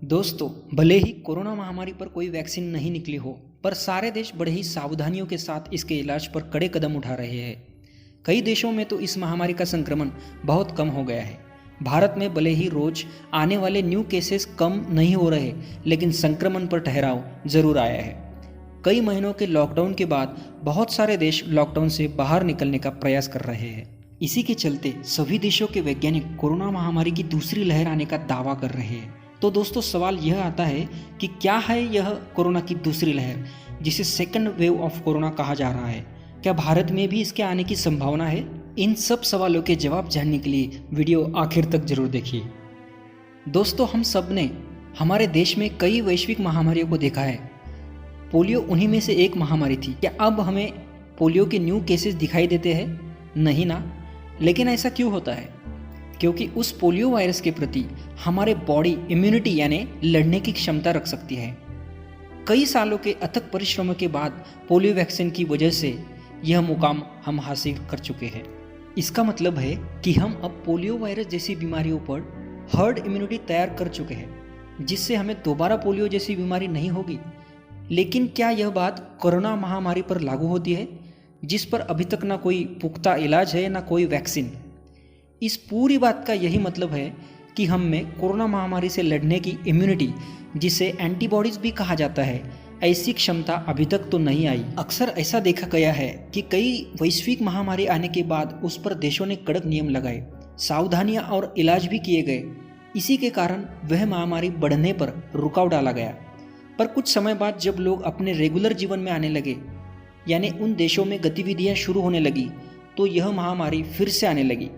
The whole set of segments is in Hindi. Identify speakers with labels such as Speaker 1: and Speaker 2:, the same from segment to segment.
Speaker 1: दोस्तों, भले ही कोरोना महामारी पर कोई वैक्सीन नहीं निकली हो, पर सारे देश बड़े ही सावधानियों के साथ इसके इलाज पर कड़े कदम उठा रहे हैं। कई देशों में तो इस महामारी का संक्रमण बहुत कम हो गया है। भारत में भले ही रोज आने वाले न्यू केसेस कम नहीं हो रहे, लेकिन संक्रमण पर ठहराव जरूर आया है। कई महीनों के लॉकडाउन के बाद बहुत सारे देश लॉकडाउन से बाहर निकलने का प्रयास कर रहे हैं। इसी के चलते सभी देशों के वैज्ञानिक कोरोना महामारी की दूसरी लहर आने का दावा कर रहे हैं। तो दोस्तों, सवाल यह आता है कि क्या है यह कोरोना की दूसरी लहर, जिसे सेकंड वेव ऑफ कोरोना कहा जा रहा है? क्या भारत में भी इसके आने की संभावना है? इन सब सवालों के जवाब जानने के लिए वीडियो आखिर तक जरूर देखिए। दोस्तों, हम सब ने हमारे देश में कई वैश्विक महामारियों को देखा है। पोलियो उन्हीं में से एक महामारी थी। क्या अब हमें पोलियो के न्यू केसेस दिखाई देते हैं? नहीं ना। लेकिन ऐसा क्यों होता है? क्योंकि उस पोलियो वायरस के प्रति हमारे बॉडी इम्यूनिटी यानी लड़ने की क्षमता रख सकती है। कई सालों के अथक परिश्रमों के बाद पोलियो वैक्सीन की वजह से यह मुकाम हम हासिल कर चुके हैं। इसका मतलब है कि हम अब पोलियो वायरस जैसी बीमारियों पर हर्ड इम्यूनिटी तैयार कर चुके हैं, जिससे हमें दोबारा पोलियो जैसी बीमारी नहीं होगी। लेकिन क्या यह बात कोरोना महामारी पर लागू होती है, जिस पर अभी तक ना कोई पुख्ता इलाज है ना कोई वैक्सीन? इस पूरी बात का यही मतलब है कि हम में कोरोना महामारी से लड़ने की इम्यूनिटी, जिसे एंटीबॉडीज भी कहा जाता है, ऐसी क्षमता अभी तक तो नहीं आई। अक्सर ऐसा देखा गया है कि कई वैश्विक महामारी आने के बाद उस पर देशों ने कड़क नियम लगाए, सावधानियां और इलाज भी किए गए। इसी के कारण वह महामारी बढ़ने पर रुकाव डाला गया। पर कुछ समय बाद जब लोग अपने रेगुलर जीवन में आने लगे, यानी उन देशों में गतिविधियां शुरू होने लगी, तो यह महामारी फिर से आने लगी,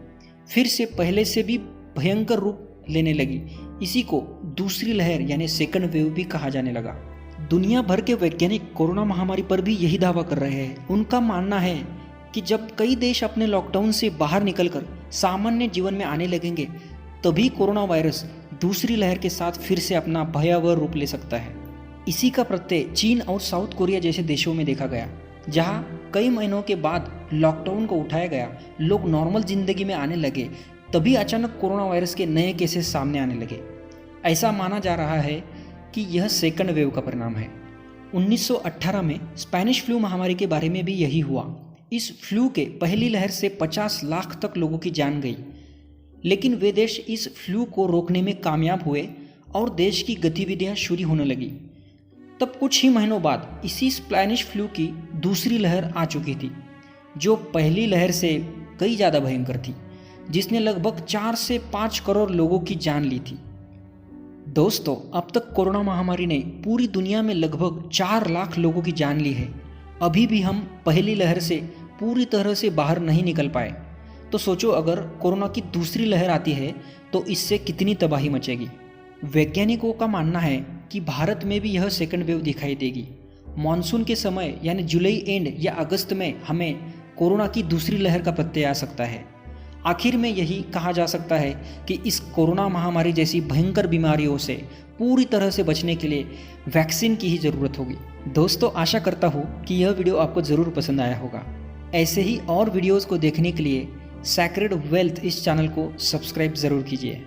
Speaker 1: फिर से पहले से भी भयंकर रूप लेने लगी। इसी को दूसरी लहर यानी सेकंड वेव भी कहा जाने लगा। दुनिया भर के वैज्ञानिक कोरोना महामारी पर भी यही दावा कर रहे हैं। उनका मानना है कि जब कई देश अपने लॉकडाउन से बाहर निकलकर सामान्य जीवन में आने लगेंगे, तभी कोरोना वायरस दूसरी लहर के साथ फिर से अपना भयावह रूप ले सकता है। इसी का प्रत्यय चीन और साउथ कोरिया जैसे देशों में देखा गया, जहाँ कई महीनों के बाद लॉकडाउन को उठाया गया, लोग नॉर्मल जिंदगी में आने लगे, तभी अचानक कोरोना वायरस के नए केसेस सामने आने लगे। ऐसा माना जा रहा है कि यह सेकंड वेव का परिणाम है। 1918 में स्पेनिश फ्लू महामारी के बारे में भी यही हुआ। इस फ्लू के पहली लहर से 50 लाख तक लोगों की जान गई, लेकिन वे देश इस फ्लू को रोकने में कामयाब हुए और देश की गतिविधियां शुरू होने लगी। तब कुछ ही महीनों बाद इसी स्पेनिश फ्लू की दूसरी लहर आ चुकी थी, जो पहली लहर से कई ज़्यादा भयंकर थी, जिसने लगभग 4 से 5 करोड़ लोगों की जान ली थी। दोस्तों, अब तक कोरोना महामारी ने पूरी दुनिया में लगभग 4 लाख लोगों की जान ली है। अभी भी हम पहली लहर से पूरी तरह से बाहर नहीं निकल पाए। तो सोचो, अगर कोरोना की दूसरी लहर आती है तो इससे कितनी तबाही मचेगी। वैज्ञानिकों का मानना है कि भारत में भी यह सेकंड वेव दिखाई देगी। मॉनसून के समय यानी जुलाई एंड या अगस्त में हमें कोरोना की दूसरी लहर का प्रत्यय आ सकता है। आखिर में यही कहा जा सकता है कि इस कोरोना महामारी जैसी भयंकर बीमारियों से पूरी तरह से बचने के लिए वैक्सीन की ही ज़रूरत होगी। दोस्तों, आशा करता हूँ कि यह वीडियो आपको ज़रूर पसंद आया होगा। ऐसे ही और वीडियोज़ को देखने के लिए सेक्रेड वेल्थ इस चैनल को सब्सक्राइब ज़रूर कीजिए।